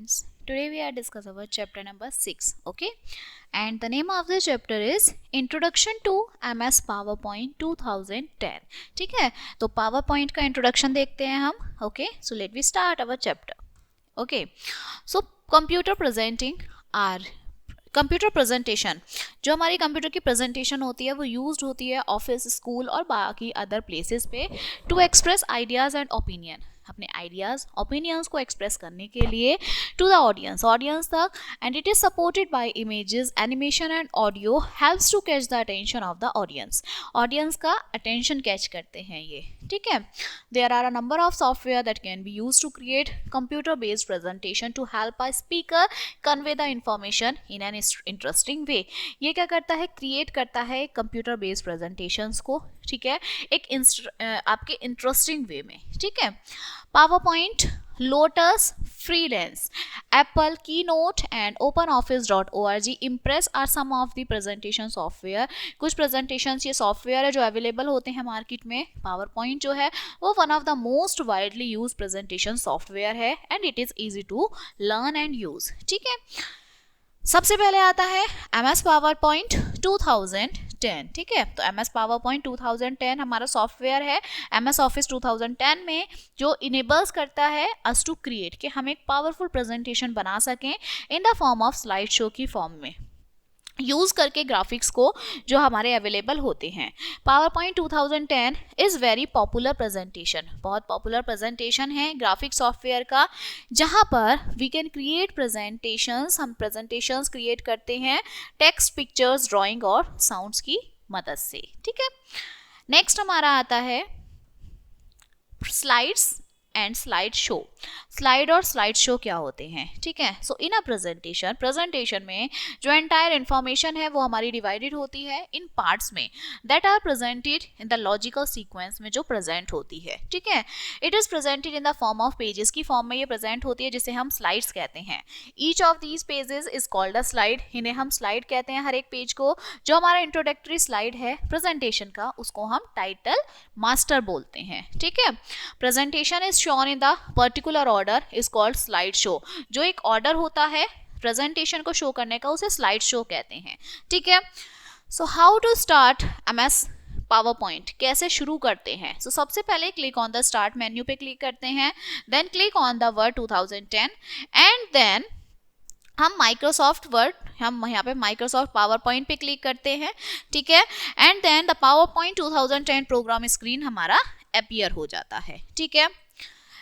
students, today we are discussing about chapter number 6, okay, and the name of the chapter is Introduction to MS PowerPoint 2010. ठीक है, तो PowerPoint का introduction देखते हैं हम. Okay, so let me start our chapter. Okay, so computer presentation, जो हमारी computer की प्रेजेंटेशन होती है वो यूज्ड होती है ऑफिस, स्कूल और बाकी अदर प्लेसेस पे to express ideas and opinion, अपने आइडियाज ओपिनियंस को एक्सप्रेस करने के लिए टू द ऑडियंस तक. And it is supported by images, animation and audio helps to catch the attention of the audience का अटेंशन कैच करते हैं ये. ठीक है, there are a number of software that can be used to create computer based presentation to help a speaker convey the information in an interesting way. ये क्या करता है, क्रिएट करता है कंप्यूटर बेस्ड प्रेजेंटेशंस को, ठीक है, एक आपके इंटरेस्टिंग वे में. ठीक है, PowerPoint, Lotus, Freelance, Apple, Keynote and OpenOffice.org, Impress are some of the presentation software. कुछ presentations ये software है जो available होते हैं मार्केट में. PowerPoint जो है वो one of the most widely used presentation software है and it is easy to learn and use. ठीक है, सबसे पहले आता है MS PowerPoint 2010. ठीक है, तो MS PowerPoint 2010 हमारा सॉफ्टवेयर है MS Office 2010 में, जो इनेबल्स करता है अस टू क्रिएट कि हम एक पावरफुल प्रेजेंटेशन बना सकें इन the form of slide show की फॉर्म में, यूज़ करके ग्राफिक्स को जो हमारे अवेलेबल होते हैं. PowerPoint 2010 is very popular presentation, बहुत पॉपुलर प्रेजेंटेशन है ग्राफिक सॉफ्टवेयर का, जहाँ पर वी कैन क्रिएट प्रेजेंटेशंस, हम प्रेजेंटेशंस क्रिएट करते हैं टेक्स्ट, पिक्चर्स, ड्राइंग और साउंड्स की मदद से. ठीक है, नेक्स्ट हमारा आता है slides and slide show. Slide और स्लाइड शो क्या होते हैं? ठीक है, सो इन अ प्रेजेंटेशन में जो एंटायर इंफॉर्मेशन है वो हमारी डिवाइडेड होती है इन पार्ट्स में that are presented in the logical sequence में जो प्रेजेंट होती है. ठीक है, it is presented in the form of pages की फॉर्म में ये प्रेजेंट होती है, जिसे हम स्लाइड्स कहते हैं. Each of these pages is called a slide. इन्हें हम स्लाइड कहते हैं हर एक पेज को. जो हमारा इंट्रोडक्टरी स्लाइड है प्रेजेंटेशन का उसको हम टाइटल मास्टर बोलते हैं. ठीक है, presentation is shown in the particular order is called slide show. जो एक ऑर्डर होता है प्रेजेंटेशन को शो करने का उसे स्लाइड शो कहते हैं. ठीक है, so how to start MS PowerPoint, कैसे शुरू करते हैं? सो सबसे पहले click on the start menu पे क्लिक करते हैं, then click on the Word 2010 and then हम माइक्रोसॉफ्ट वर्ड, हम यहाँ पे माइक्रोसॉफ्ट पावरपॉइंट पे क्लिक करते हैं. ठीक है, and then the PowerPoint 2010 program screen हमारा अपीयर हो जाता है. ठीक है,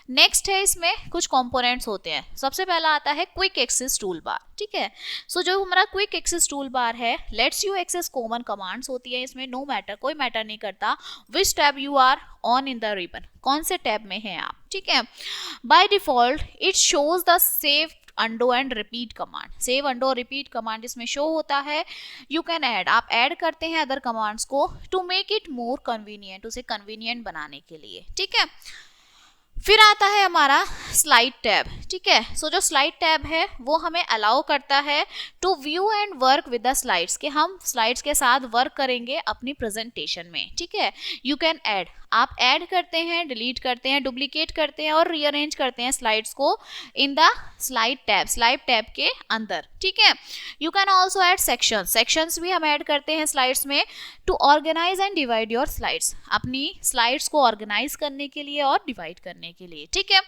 नेक्स्ट है इसमें कुछ कंपोनेंट्स होते हैं. सबसे पहला आता है क्विक एक्सेस टूल बार. ठीक है, सो जो हमारा क्विक एक्सेस टूल बार है, lets you access common commands होती है इसमें. नो मैटर, कोई मैटर नहीं करता which tab you are on in the ribbon, कौन से टैब में हैं आप. ठीक है, by default it shows the save, undo and repeat command. Save, undo, repeat command इसमें शो होता है. यू कैन ऐड, आप ऐड करते हैं अदर कमांड्स को to make it more convenient, उसे कन्वीनियंट बनाने के लिए. ठीक है, फिर आता है हमारा स्लाइड टैब. ठीक है, सो जो स्लाइड टैब है वो हमें अलाउ करता है to view and work with the slides, कि हम स्लाइड्स के साथ वर्क करेंगे अपनी प्रेजेंटेशन में. ठीक है, यू कैन ऐड, आप ऐड करते हैं, डिलीट करते हैं, डुप्लीकेट करते हैं और रीअरेंज करते हैं स्लाइड्स को इन द स्लाइड टैब के अंदर. ठीक है, you can also add sections भी हम ऐड करते हैं स्लाइड्स में to organise and divide your slides, अपनी स्लाइड्स को ऑर्गेनाइज करने के लिए और डिवाइड करने के लिए. ठीक है,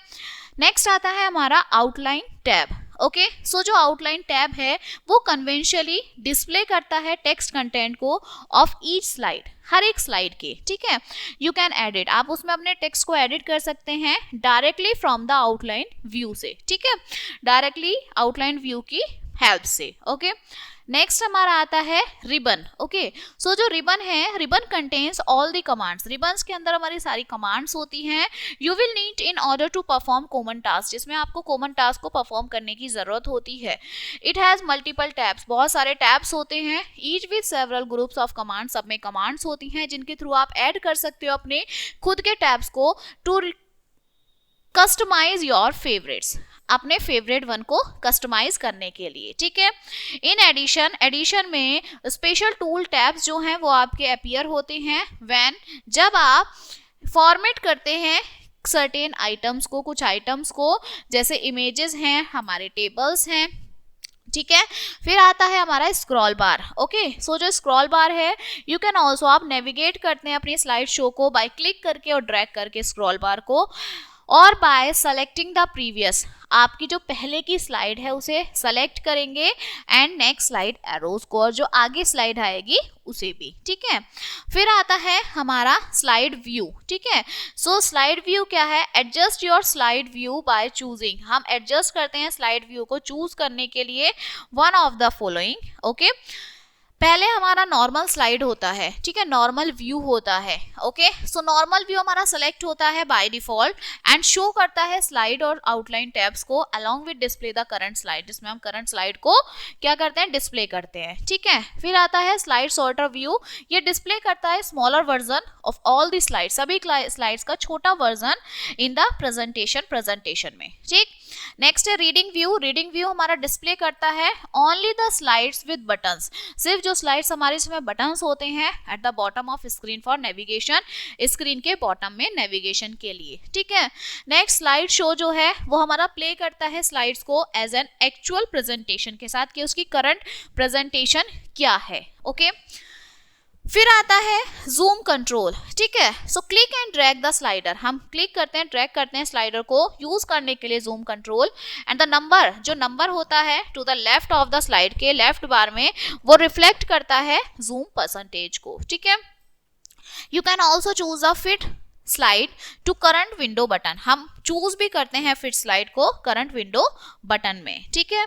नेक्स्ट आता है हमारा आउटलाइन टैब. ओके, सो जो आउटलाइन टैब है वो कन्वेंशनली डिस्प्ले करता है टेक्स्ट कंटेंट को ऑफ ईच स्लाइड, हर एक स्लाइड के. ठीक है, यू कैन एडिट, आप उसमें अपने टेक्स्ट को एडिट कर सकते हैं directly from the outline view से. ठीक है, डायरेक्टली आउटलाइन व्यू की हेल्प से. ओके, नेक्स्ट हमारा आता है रिबन. ओके, सो जो रिबन है, ribbon contains all the commands. Ribbons के अंदर हमारी सारी कमांड्स होती हैं. You will need in order to perform common task, जिसमें आपको कॉमन टास्क को परफॉर्म करने की जरूरत होती है. इट हैज मल्टीपल टैब्स, बहुत सारे टैब्स होते हैं. Each with several groups of commands, सब में कमांड्स होती हैं जिनके थ्रू आप ऐड कर सकते हो अपने खुद के टैब्स को टू कस्टमाइज योर फेवरेट्स, अपने फेवरेट वन को कस्टमाइज करने के लिए. ठीक है, इन एडिशन में स्पेशल टूल टैब्स जो हैं वो आपके अपीयर होते हैं व्हेन, जब आप फॉर्मेट करते हैं सर्टेन आइटम्स को, कुछ आइटम्स को, जैसे इमेजेस हैं, हमारे टेबल्स हैं, ठीक है। फिर आता है हमारा स्क्रॉल बार। ओके, सो जो स्क्रॉल बार है, यू कैन ऑल्सो, आप नेविगेट करते हैं अपनी स्लाइड शो को बाय क्लिक करके और ड्रैग करके स्क्रॉल बार को, और बाय सेलेक्टिंग द प्रीवियस, आपकी जो पहले की स्लाइड है उसे सेलेक्ट करेंगे एंड नेक्स्ट स्लाइड एरोज को, और जो आगे स्लाइड आएगी उसे भी, ठीक है। फिर आता है हमारा स्लाइड व्यू, ठीक है। सो स्लाइड व्यू क्या है, adjust your slide view by choosing, हम एडजस्ट करते हैं स्लाइड व्यू को चूज करने के लिए one of the following. Okay, पहले हमारा नॉर्मल स्लाइड होता है, ठीक है, नॉर्मल व्यू होता है। ओके, सो नॉर्मल व्यू हमारा सेलेक्ट होता है बाय डिफॉल्ट एंड शो करता है स्लाइड और आउटलाइन टैब्स को along with display the current slide, जिसमें हम करंट स्लाइड को क्या करते हैं, डिस्प्ले करते हैं, ठीक है। फिर आता है स्लाइड सॉर्टर व्यू, ये डिस्प्ले करता है smaller version of all the slide, सभी स्लाइड्स का छोटा वर्जन इन द प्रेजेंटेशन में, ठीक। नेक्स्ट है रीडिंग व्यू, रीडिंग व्यू हमारा डिस्प्ले करता है only the slides with buttons, सिर्फ जो स्लाइड्स हमारे इसमें बटन्स होते हैं at the bottom of screen for navigation, screen के बॉटम में नेविगेशन के लिए, ठीक है। नेक्स्ट स्लाइड शो जो है वो हमारा प्ले करता है स्लाइड्स को एज एन एक्चुअल प्रेजेंटेशन के साथ कि उसकी करंट प्रेजेंटेशन क्या है। ओके, फिर आता है जूम कंट्रोल, ठीक है। So click and drag the slider, हम क्लिक करते हैं, ड्रैग करते हैं स्लाइडर को यूज करने के लिए zoom control, and the number, जो नंबर होता है to the left of the slide के लेफ्ट बार में, वो रिफ्लेक्ट करता है जूम परसेंटेज को, ठीक है। You can also choose a fit slide to current window button, हम चूज भी करते हैं फिट स्लाइड को करंट विंडो बटन में, ठीक है।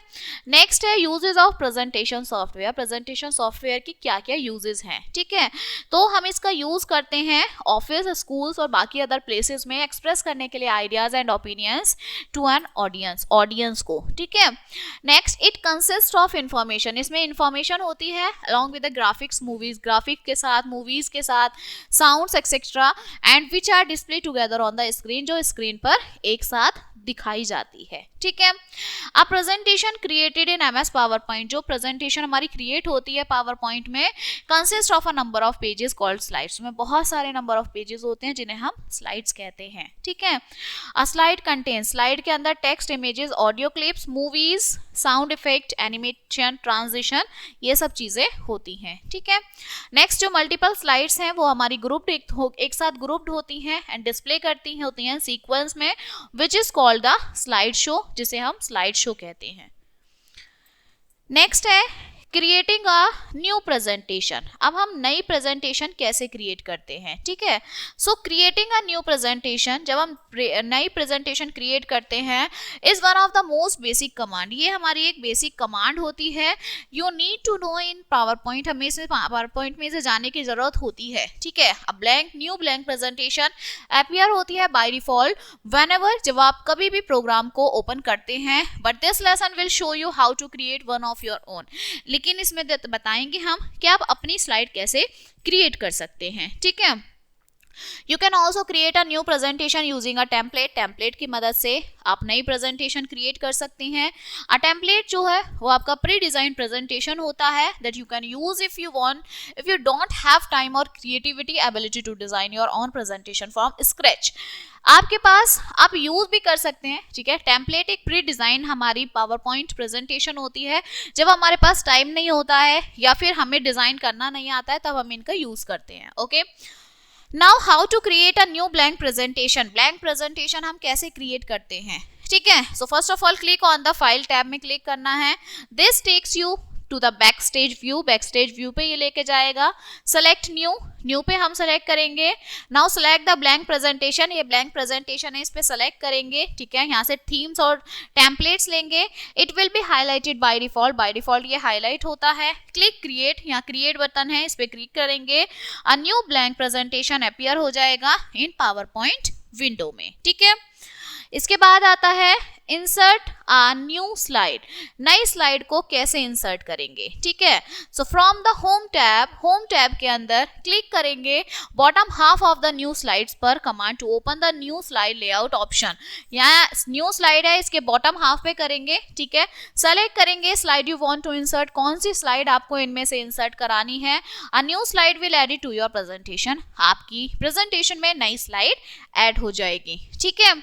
नेक्स्ट है uses of presentation software, presentation software की क्या क्या यूजेस हैं, ठीक है। तो हम इसका यूज करते हैं ऑफिस, स्कूल्स और बाकी अदर प्लेसेस में एक्सप्रेस करने के लिए ideas and opinions to an audience को, ठीक है। Next, it consist of information, इसमें इंफॉर्मेशन होती है along with the graphics, movies graphic के साथ, मूवीज के साथ, sounds etcetera, and which are display together on the screen, जो स्क्रीन पर एक साथ दिखाई जाती है, ठीक है। अब presentation created in MS PowerPoint, जो प्रेजेंटेशन हमारी क्रिएट होती है पावर पॉइंट में, consist of a number of pages called slides, में बहुत सारे नंबर ऑफ पेजेस होते हैं जिन्हें हम स्लाइड्स कहते हैं, ठीक है। अ स्लाइड कंटेन, स्लाइड के अंदर text, images, audio clips, movies, sound effect, animation, transition, ये सब चीजें होती हैं, ठीक है। नेक्स्ट, जो मल्टीपल स्लाइड्स हैं वो हमारी ग्रुप्ड एक साथ ग्रुप्ड होती हैं एंड डिस्प्ले होती हैं सीक्वेंस में, which is called the slide show, जिसे हम स्लाइड शो कहते हैं। नेक्स्ट है क्रिएटिंग अ न्यू प्रेजेंटेशन, अब हम नई प्रेजेंटेशन कैसे क्रिएट करते हैं, ठीक है। So creating a new presentation, जब हम नई प्रेजेंटेशन क्रिएट करते हैं, is one of the most basic command, ये हमारी एक बेसिक कमांड होती है। You need to know in PowerPoint, हमें इसमें पावर पॉइंट में इसे जानने की जरूरत होती है, ठीक है। अब न्यू ब्लैंक प्रेजेंटेशन अपीयर होती है बाय डिफॉल्ट व्हेनेवर, जब आप कभी भी प्रोग्राम को ओपन करते हैं, but this lesson will show you how to create one of your own, लेकिन इसमें बताएंगे हम कि आप अपनी स्लाइड कैसे क्रिएट कर सकते हैं, ठीक है। You can also create a new presentation using a template, template की मदद से आप नई प्रेजेंटेशन क्रिएट कर सकते हैं। अ टेम्पलेट जो है वो आपका प्री डिजाइन प्रेजेंटेशन होता है that you can use if you don't have time और creativity ability to design your own presentation from scratch, आपके पास आप यूज भी कर सकते हैं, ठीक है। टेम्पलेट एक प्री डिजाइन हमारी पावर पॉइंट प्रेजेंटेशन होती है, जब हमारे पास टाइम नहीं होता है या फिर हमें डिजाइन करना नहीं आता है तब हम इनका यूज करते हैं, okay. Now how to create a new blank presentation, blank presentation हम कैसे क्रिएट करते हैं, ठीक है। So first of all click on the file tab में क्लिक करना है, this takes you to the backstage view पे ये लेके जाएगा। सेलेक्ट न्यू पे हम सेलेक्ट करेंगे। Now select the blank presentation, ये ब्लैंक प्रेजेंटेशन है, इस पे सेलेक्ट करेंगे, ठीक है। यहाँ से थीम्स और टेम्पलेट्स लेंगे, it will be highlighted by default ये हाईलाइट होता है। क्लिक क्रिएट, यहाँ क्रिएट बटन है, इस पे क्लिक करेंगे, अ न्यू ब्लैंक प्रेजेंटेशन अपीयर हो जाएगा इन पावर पॉइंट विंडो में, ठीक है। इसके बाद आता है इंसर्ट अ न्यू स्लाइड, नई स्लाइड को कैसे इंसर्ट करेंगे, ठीक है। So from the home tab के अंदर क्लिक करेंगे bottom half of the new slides पर command to open the new slide layout option. यहाँ न्यू स्लाइड है, इसके बॉटम हाफ पे करेंगे, ठीक है। सेलेक्ट करेंगे slide you want to insert, कौन सी स्लाइड आपको इनमें से इंसर्ट करानी है। A new slide will add to your presentation, आपकी प्रेजेंटेशन में नई स्लाइड ऐड हो जाएगी, ठीक है।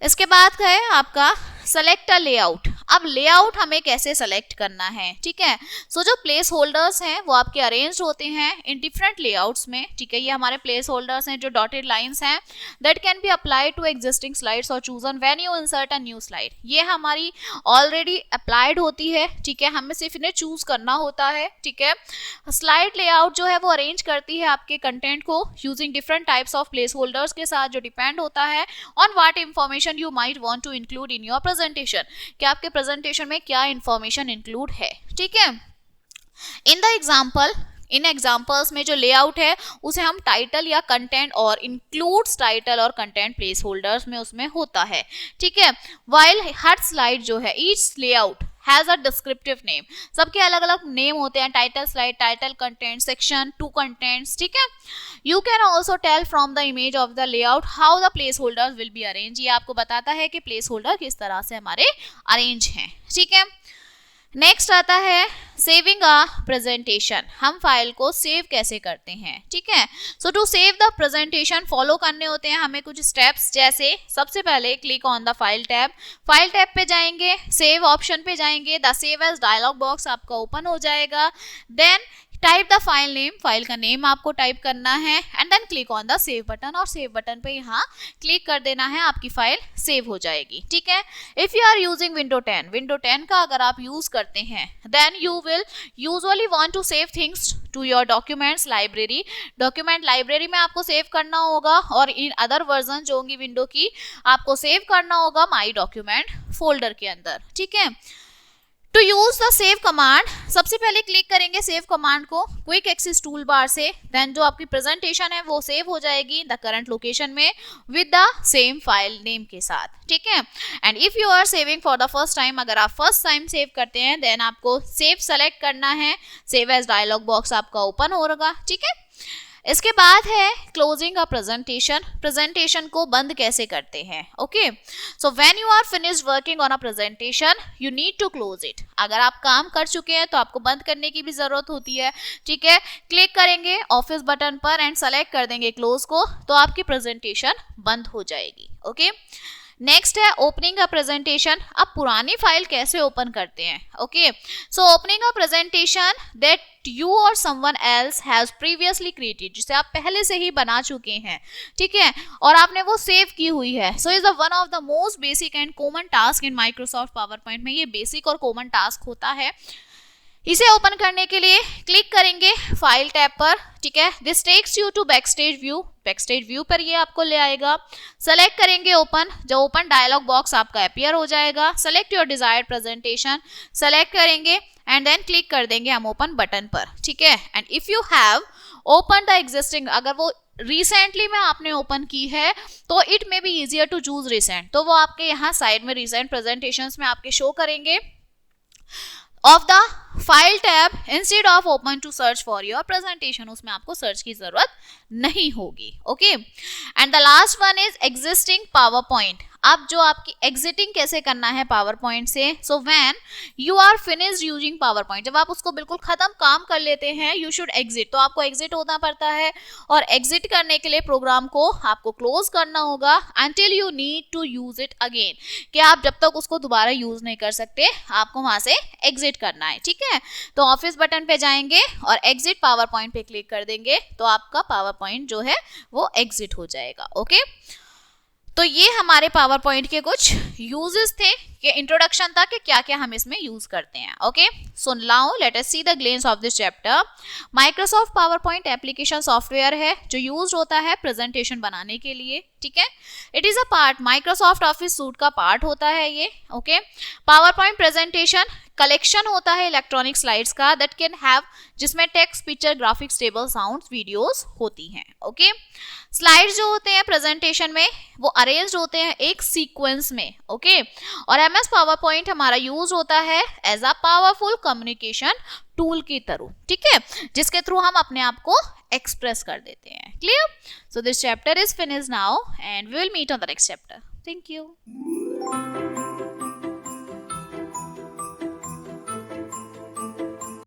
इसके बाद है आपका सेलेक्ट अ लेआउट। अब लेआउट हमें कैसे सेलेक्ट करना है, ठीक है। सो जो प्लेस होल्डर्स हैं वो आपके अरेंज होते हैं इन डिफरेंट लेआउट्स में, ठीक है। ये हमारे प्लेस होल्डर्स हैं जो डॉटेड लाइंस हैं, that can be applied to existing slides और chosen when you insert a new slide. ये हमारी ऑलरेडी अप्लाइड होती है, ठीक है, हमें सिर्फ इन्हें चूज करना होता है, ठीक है। स्लाइड लेआउट जो है वो अरेंज करती है आपके कंटेंट को using different types of placeholders के साथ, जो डिपेंड होता है on what information you might want to include in your presentation, कि आपके प्रेजेंटेशन में क्या इंफॉर्मेशन इंक्लूड है, ठीक है। इन एग्जाम्पल्स में जो लेआउट है उसे हम टाइटल या कंटेंट और इंक्लूड्स टाइटल और कंटेंट प्लेस होल्डर्स में उसमें होता है, ठीक है। वाइल हर स्लाइड जो है, each layout has a descriptive name, सबके अलग अलग नेम होते हैं, title slide, title content, section, two contents, ठीक है। You can also tell from the image of the layout how the placeholders will be arrange, ये आपको बताता है कि प्लेस होल्डर किस तरह से हमारे अरेंज हैं, ठीक है। नेक्स्ट आता है सेविंग अ प्रेजेंटेशन, हम फाइल को सेव कैसे करते हैं, ठीक है। So to save the presentation follow करने होते हैं हमें कुछ स्टेप्स, जैसे सबसे पहले click on the file tab पे जाएंगे, सेव ऑप्शन पे जाएंगे, the save as dialog box आपका ओपन हो जाएगा। Then type the file name, file का नेम आपको टाइप करना है, and then click on the save button, और सेव बटन पे यहाँ क्लिक कर देना है, आपकी फाइल सेव हो जाएगी, ठीक है। If you are using window 10 का अगर आप यूज करते हैं, then you will usually want to save things to your documents library, document library में आपको सेव करना होगा, और इन अदर वर्जन जो होंगी विंडो की आपको सेव करना होगा माई डॉक्यूमेंट फोल्डर के अंदर, ठीक है। To use the save command, सबसे पहले क्लिक करेंगे सेव कमांड को क्विक एक्सेस टूल बार से, देन जो आपकी प्रेजेंटेशन है वो सेव हो जाएगी द करंट लोकेशन में with the same file name के साथ, ठीक है। And if you are saving for the first time, अगर आप फर्स्ट टाइम सेव करते हैं, देन आपको सेव सेलेक्ट करना है, सेव एज डायलॉग बॉक्स आपका ओपन होगा, ठीक है। इसके बाद है क्लोजिंग अ प्रेजेंटेशन को बंद कैसे करते हैं, okay. So when you are finished working on a presentation you need to close it, अगर आप काम कर चुके हैं तो आपको बंद करने की भी जरूरत होती है, ठीक है। क्लिक करेंगे ऑफिस बटन पर एंड सेलेक्ट कर देंगे क्लोज को, तो आपकी प्रेजेंटेशन बंद हो जाएगी, ओके। नेक्स्ट है ओपनिंग अ प्रेजेंटेशन, अब पुरानी फाइल कैसे ओपन करते हैं, okay. So opening a presentation that you or someone else has previously created, जिसे आप पहले से ही बना चुके हैं, ठीक है, और आपने वो सेव की हुई है। So is the one of the most basic and common task in Microsoft power point में, ये बेसिक और कॉमन टास्क होता है। इसे ओपन करने के लिए क्लिक करेंगे फाइल टैब पर, ठीक है। This takes you to backstage view पर ये आपको ले आएगा। सेलेक्ट करेंगे ओपन, जो ओपन डायलॉग बॉक्स आपका अपीयर हो जाएगा। Select your desired presentation, select करेंगे एंड देन क्लिक कर देंगे हम ओपन बटन पर, ठीक है। And if you have open the existing, अगर वो रिसेंटली में आपने ओपन की है तो it may be easier to choose recent, तो वो आपके यहाँ साइड में रिसेंट प्रेजेंटेशंस में आपके शो करेंगे of the file tab instead of open to search for your presentation, उसमें आपको सर्च की जरूरत नहीं होगी, okay. And the last one is existing power point, अब जो आपकी एग्जिटिंग कैसे करना है पावर पॉइंट से। So when you are finished using PowerPoint, जब आप उसको बिल्कुल खत्म काम कर लेते हैं, यू शुड एग्जिट, तो आपको एग्जिट होना पड़ता है, और एग्जिट करने के लिए प्रोग्राम को आपको क्लोज करना होगा until you need to use it again, कि आप जब तक उसको दोबारा यूज नहीं कर सकते आपको वहां से एग्जिट करना है, ठीक है। तो ऑफिस बटन पे जाएंगे और एग्जिट पावर पॉइंट पे क्लिक कर देंगे, तो आपका पावर पॉइंट जो है वो एग्जिट हो जाएगा, ओके। तो ये हमारे पावर पॉइंट के कुछ यूजेस थे, कि इंट्रोडक्शन था कि क्या क्या हम इसमें यूज करते हैं, okay. So now let us see the glens of this chapter. Microsoft power point application software है जो यूज होता है प्रेजेंटेशन बनाने के लिए, ठीक है। It is a part, Microsoft office suit का पार्ट होता है ये, okay. Power point presentation collection होता है इलेक्ट्रॉनिक स्लाइड्स का दैट कैन हैव, जिसमें text, picture, graphics, table, sounds, videos होती हैं. ओके, स्लाइड्स जो होते हैं प्रेजेंटेशन में वो अरेंज्ड होते हैं एक सीक्वेंस में. ओके, और एमएस पावर पॉइंट हमारा यूज होता है as a powerful communication tool की तरह. ठीक है, जिसके थ्रू हम अपने आप को एक्सप्रेस कर देते हैं. Clear? So this chapter is finished now and we will meet on the next chapter. Thank you.